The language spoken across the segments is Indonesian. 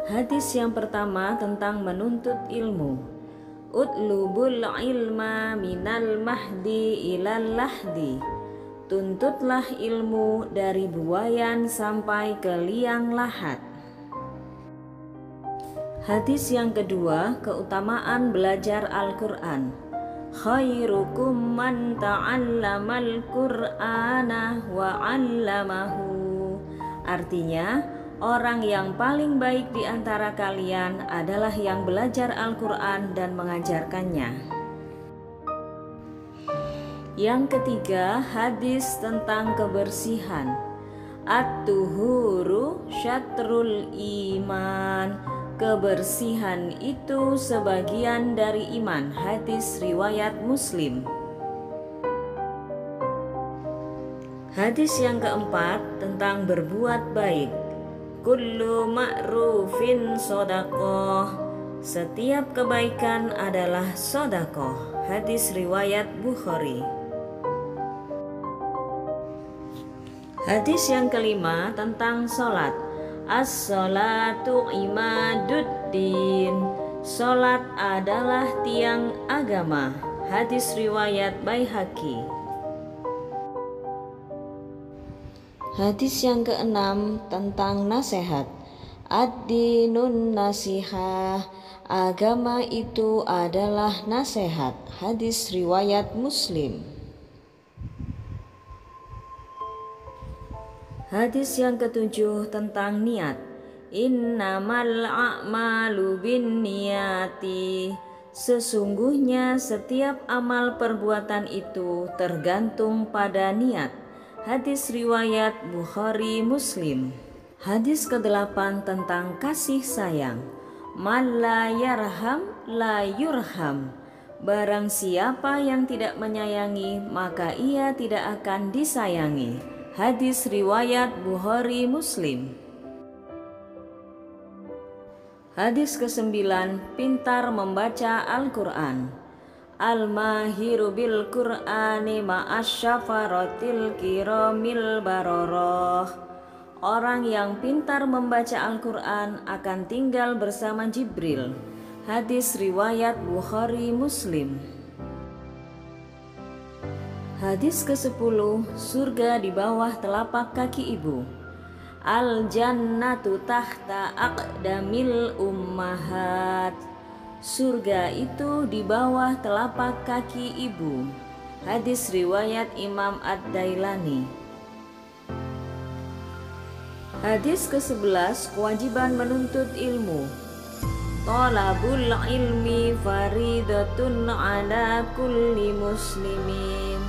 Hadis yang pertama tentang menuntut ilmu. Utlubul ilma minal mahdi ilal lahdi. Tuntutlah ilmu dari buayan sampai ke liang lahat. Hadis yang kedua, keutamaan belajar Al-Quran. Khairukum man ta'allamal Qur'ana wa 'allamahu. Artinya, orang yang paling baik di antara kalian adalah yang belajar Al-Quran dan mengajarkannya. Yang ketiga, hadis tentang kebersihan. At-tuhuru syatrul iman. Kebersihan itu sebagian dari iman. Hadis riwayat Muslim. Hadis yang keempat tentang berbuat baik. Kullu ma'rufin shadaqah. Setiap kebaikan adalah sedekah. Hadis riwayat Bukhari. Hadis yang kelima tentang sholat. As-sholatu imaduddin. Sholat adalah tiang agama. Hadis riwayat Baihaqi. Hadis yang keenam tentang nasihat. Ad-dinun nasihah. Agama itu adalah nasihat. Hadis riwayat Muslim. Hadis yang ketujuh tentang niat. Innamal a'malu binniyati. Sesungguhnya setiap amal perbuatan itu tergantung pada niat. Hadis riwayat Bukhari Muslim. Hadis ke-8 tentang kasih sayang. Man la yarham la yurham. Barang siapa yang tidak menyayangi, maka ia tidak akan disayangi. Hadis riwayat Bukhari Muslim. Hadis ke-9, pintar membaca Al-Quran. Al-mahiru bil Qur'ani ma'asyafaratil kiramil baroroh. Orang yang pintar membaca Al-Quran akan tinggal bersama Jibril. Hadis riwayat Bukhari Muslim. Hadis ke-10, surga di bawah telapak kaki ibu. Al-jannatu tahta aqdamil ummahat. Surga itu di bawah telapak kaki ibu. Hadis riwayat Imam Ad-Dailani. Hadis ke-11, kewajiban menuntut ilmu. Talabul ilmi faridatun ala kulli muslimin.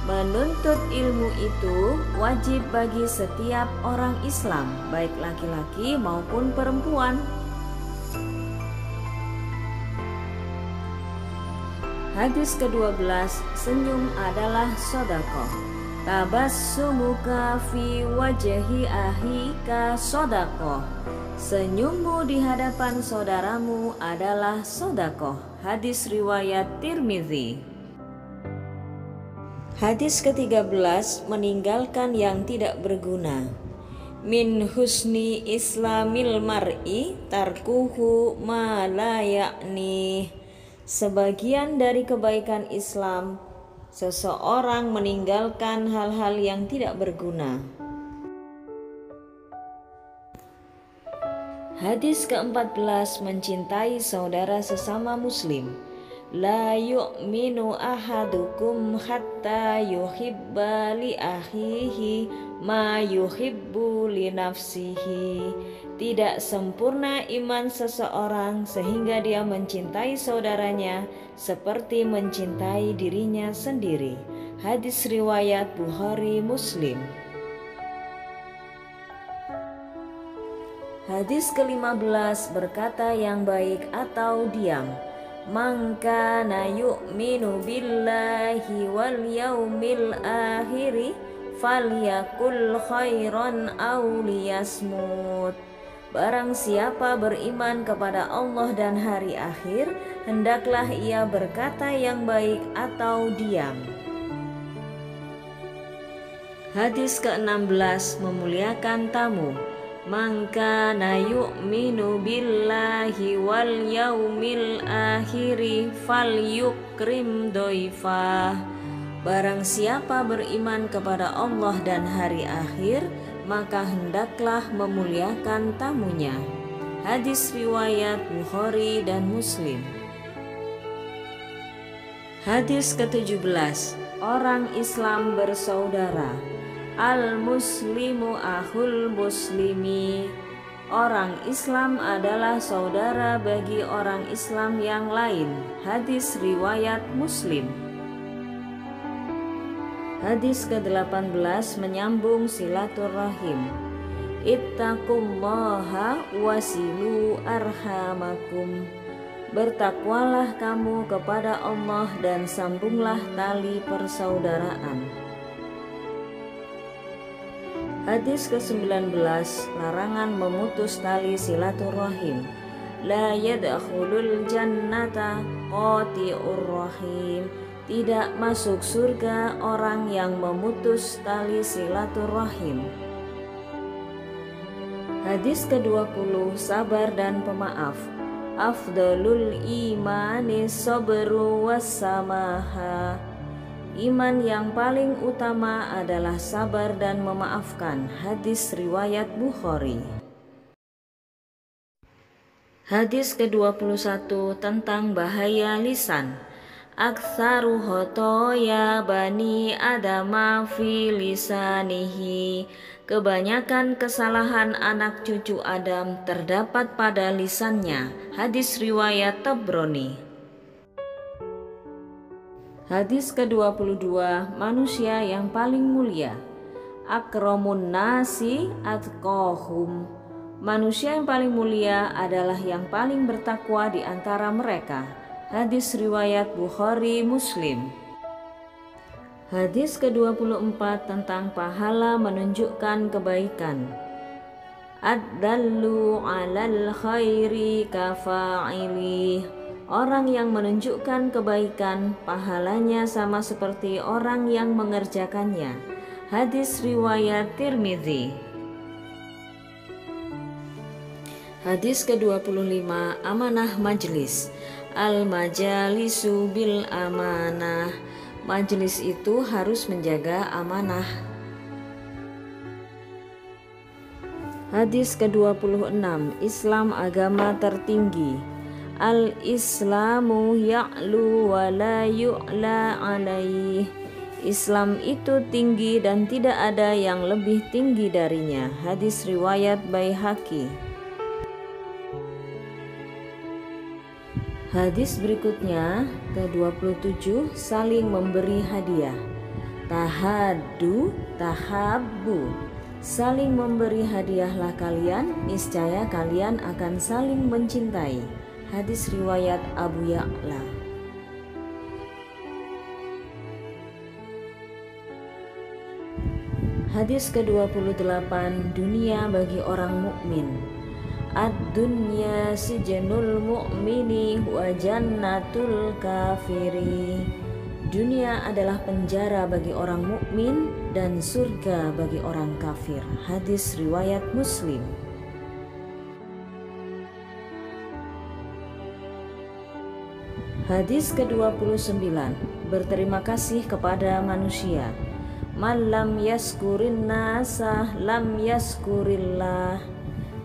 Menuntut ilmu itu wajib bagi setiap orang Islam, baik laki-laki maupun perempuan. Hadis ke-12, senyum adalah sedekah. Tabassumuka fi wajhi ahika sedekah. Senyummu di hadapan saudaramu adalah sedekah. Hadis riwayat Tirmizi. Hadis ke-13, meninggalkan yang tidak berguna. Min husni islamil mar'i tarkuhu ma la ya'ni. Sebagian dari kebaikan Islam, seseorang meninggalkan hal-hal yang tidak berguna. Hadis ke-14, mencintai saudara sesama muslim. La yu'minu ahadukum hatta yuhibba li akhihi ma yuhibbu li nafsihi. Tidak sempurna iman seseorang sehingga dia mencintai saudaranya seperti mencintai dirinya sendiri. Hadis riwayat Bukhari Muslim. Hadis ke-15, berkata yang baik atau diam. Man kana yu'minu billahi wal yaumil akhiri falyakul khairan aw liyasmut. Barang siapa beriman kepada Allah dan hari akhir, hendaklah ia berkata yang baik atau diam. Hadis ke-16, memuliakan tamu. Man kana yu'minu billahi wal yaumil akhiri falyukrim doifah. Barang siapa beriman kepada Allah dan hari akhir, maka hendaklah memuliakan tamunya. Hadis riwayat Bukhari dan Muslim. Hadis ke-17. Orang Islam bersaudara. Al-muslimu akhul muslimi. Orang Islam adalah saudara bagi orang Islam yang lain. Hadis riwayat Muslim. Hadis ke-18 menyambung silaturahim. Ittaqullaha wasilu arhamakum. Bertakwalah kamu kepada Allah dan sambunglah tali persaudaraan. Hadis ke-19 larangan memutus tali silaturahim. La yadkhulul jannata qati'ur rahim. Tidak masuk surga orang yang memutus tali silaturahim. Hadis ke-20 sabar dan pemaaf. Afdalul imani sabru wassamaha. Iman yang paling utama adalah sabar dan memaafkan. Hadis riwayat Bukhari. Hadis ke-21 tentang bahaya lisan. Aktsaru khotoya bani adama fi lisanihi. Kebanyakan kesalahan anak cucu Adam terdapat pada lisannya. Hadis riwayat Tabrani. Hadis ke-22 manusia yang paling mulia. Akramun nasi atqahum. Manusia yang paling mulia adalah yang paling bertakwa di antara mereka. Hadis riwayat Bukhari Muslim. Hadis ke-24 tentang pahala menunjukkan kebaikan. Ad-dallu 'alal khairi kafa'ili. Orang yang menunjukkan kebaikan, pahalanya sama seperti orang yang mengerjakannya. Hadis riwayat Tirmidzi. Hadis ke-25 amanah majlis. Al-majalisu bil amanah. Majlis itu harus menjaga amanah. Hadis ke-26 Islam agama tertinggi. Al-Islamu ya'lu wa la yu'la alaih. Islam itu tinggi dan tidak ada yang lebih tinggi darinya. Hadis riwayat Baihaqi. Hadis berikutnya ke-27 saling memberi hadiah. Tahaddu tahabbu. Saling memberi hadiahlah kalian, niscaya kalian akan saling mencintai. Hadis riwayat Abu Ya'la. Hadis ke-28 dunia bagi orang mukmin. Ad-dunya sijnul mu'mini wa jannatul kafiri. Dunia adalah penjara bagi orang mukmin dan surga bagi orang kafir. Hadis riwayat Muslim. Hadis ke-29 berterima kasih kepada manusia. Man lam yaskurin nasa lam yaskurillah.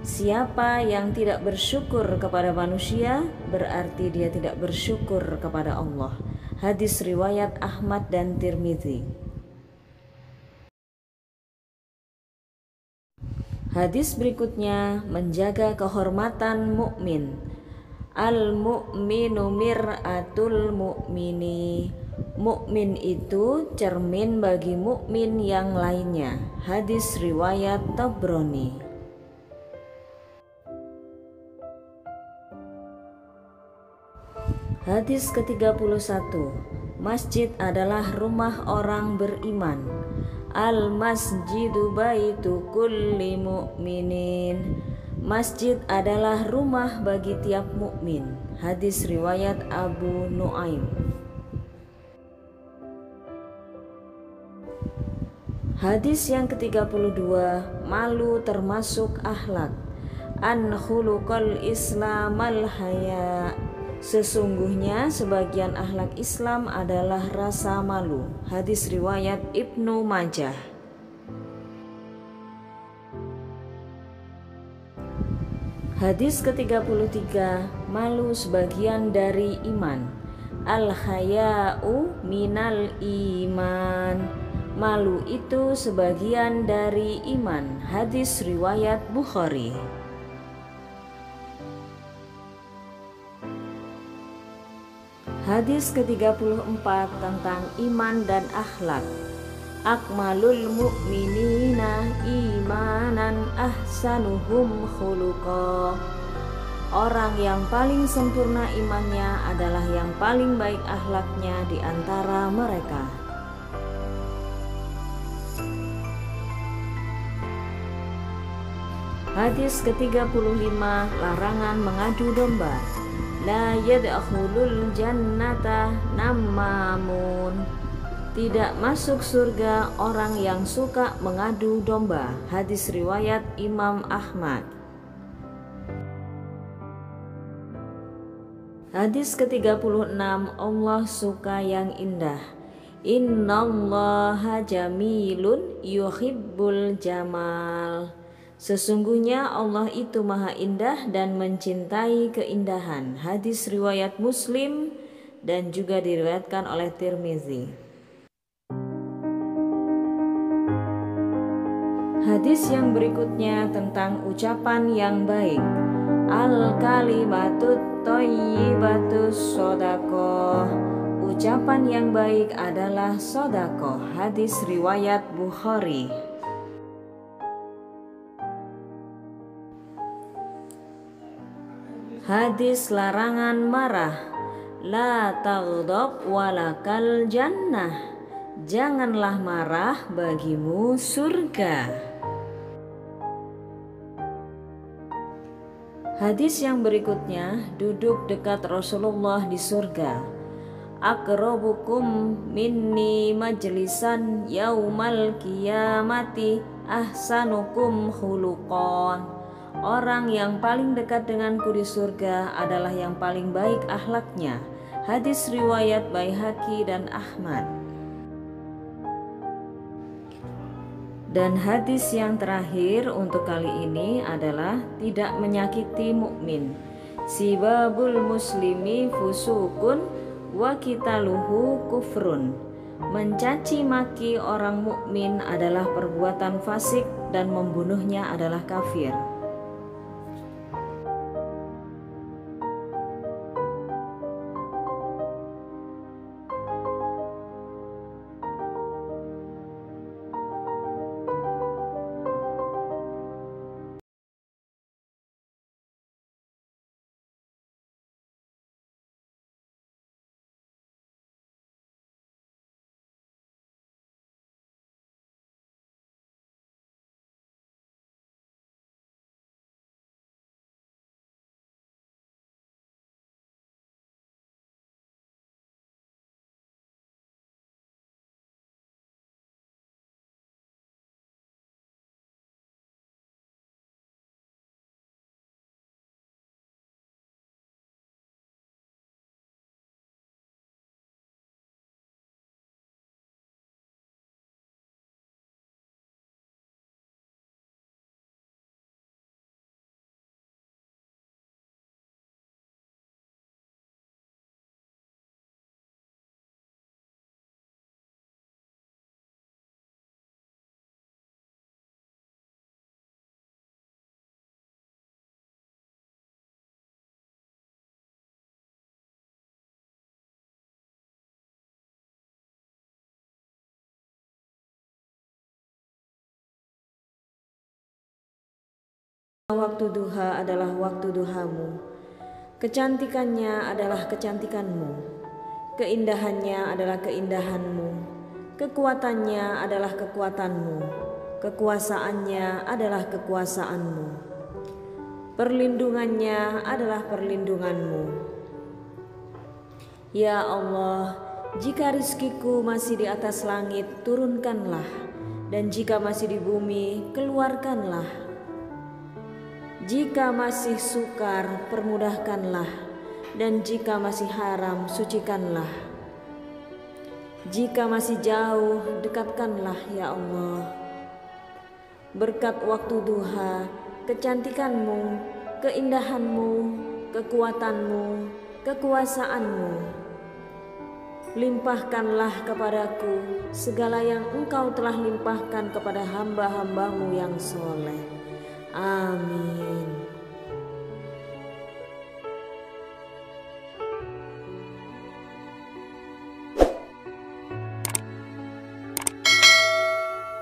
Siapa yang tidak bersyukur kepada manusia berarti dia tidak bersyukur kepada Allah. Hadis riwayat Ahmad dan Tirmidzi. Hadis berikutnya menjaga kehormatan mukmin. Al-mu'minu mir'atul mu'mini. Mukmin itu cermin bagi mukmin yang lainnya. Hadis riwayat Tabrani. Hadis ke-31 Masjid adalah rumah orang beriman. Al-masjidu baitu kulli mu'minin. Masjid adalah rumah bagi tiap mukmin. Hadis riwayat Abu Nuaim. Hadis yang ke-32, malu termasuk akhlak. An khuluqal islamal haya. Sesungguhnya sebagian akhlak Islam adalah rasa malu. Hadis riwayat Ibnu Majah. Hadis ke-33, malu sebagian dari iman. Al-haya'u minal iman. Malu itu sebagian dari iman. Hadis riwayat Bukhari. Hadis ke-34 tentang iman dan akhlak. Akmalul mu'minina imanan ahsanuhum khuluqa. Orang yang paling sempurna imannya adalah yang paling baik akhlaknya di antara mereka. Hadis ke-35, larangan mengadu domba. La yadkhulul jannata nammamun. Tidak masuk surga orang yang suka mengadu domba. Hadis riwayat Imam Ahmad. Hadis ke-36, Allah suka yang indah. Innallaha jamilun yuhibbul jamal. Sesungguhnya Allah itu maha indah dan mencintai keindahan. Hadis riwayat Muslim dan juga diriwayatkan oleh Tirmizi. Hadis yang berikutnya tentang ucapan yang baik. Al-kalimatut thayyibatus shadaqah. Ucapan yang baik adalah shadaqah. Hadis riwayat Bukhari. Hadis larangan marah. La taghdab walakal jannah. Janganlah marah, bagimu surga. Hadis yang berikutnya, duduk dekat Rasulullah di surga. Aqrabukum minni majlisan yaumal qiyamati ahsanukum khuluqan. Orang yang paling dekat denganku di surga adalah yang paling baik akhlaknya. Hadis riwayat Baihaqi dan Ahmad. Dan hadis yang terakhir untuk kali ini adalah tidak menyakiti mukmin. Sibabul muslimi fusukun wa qitaluhu kufrun. Mencaci maki orang mukmin adalah perbuatan fasik dan membunuhnya adalah kafir. Waktu duha adalah waktu duhamu. Kecantikannya adalah kecantikanmu. Keindahannya adalah keindahanmu. Kekuatannya adalah kekuatanmu. Kekuasaannya adalah kekuasaanmu. Perlindungannya adalah perlindunganmu. Ya Allah, jika rizkiku masih di atas langit, turunkanlah. dan jika masih di bumi, keluarkanlah. Jika masih sukar, permudahkanlah, dan jika masih haram, sucikanlah. Jika masih jauh, dekatkanlah ya Allah. Berkat waktu duha, kecantikanmu, keindahanmu, kekuatanmu, kekuasaanmu, limpahkanlah kepadaku segala yang Engkau telah limpahkan kepada hamba-hambamu yang soleh. Amin.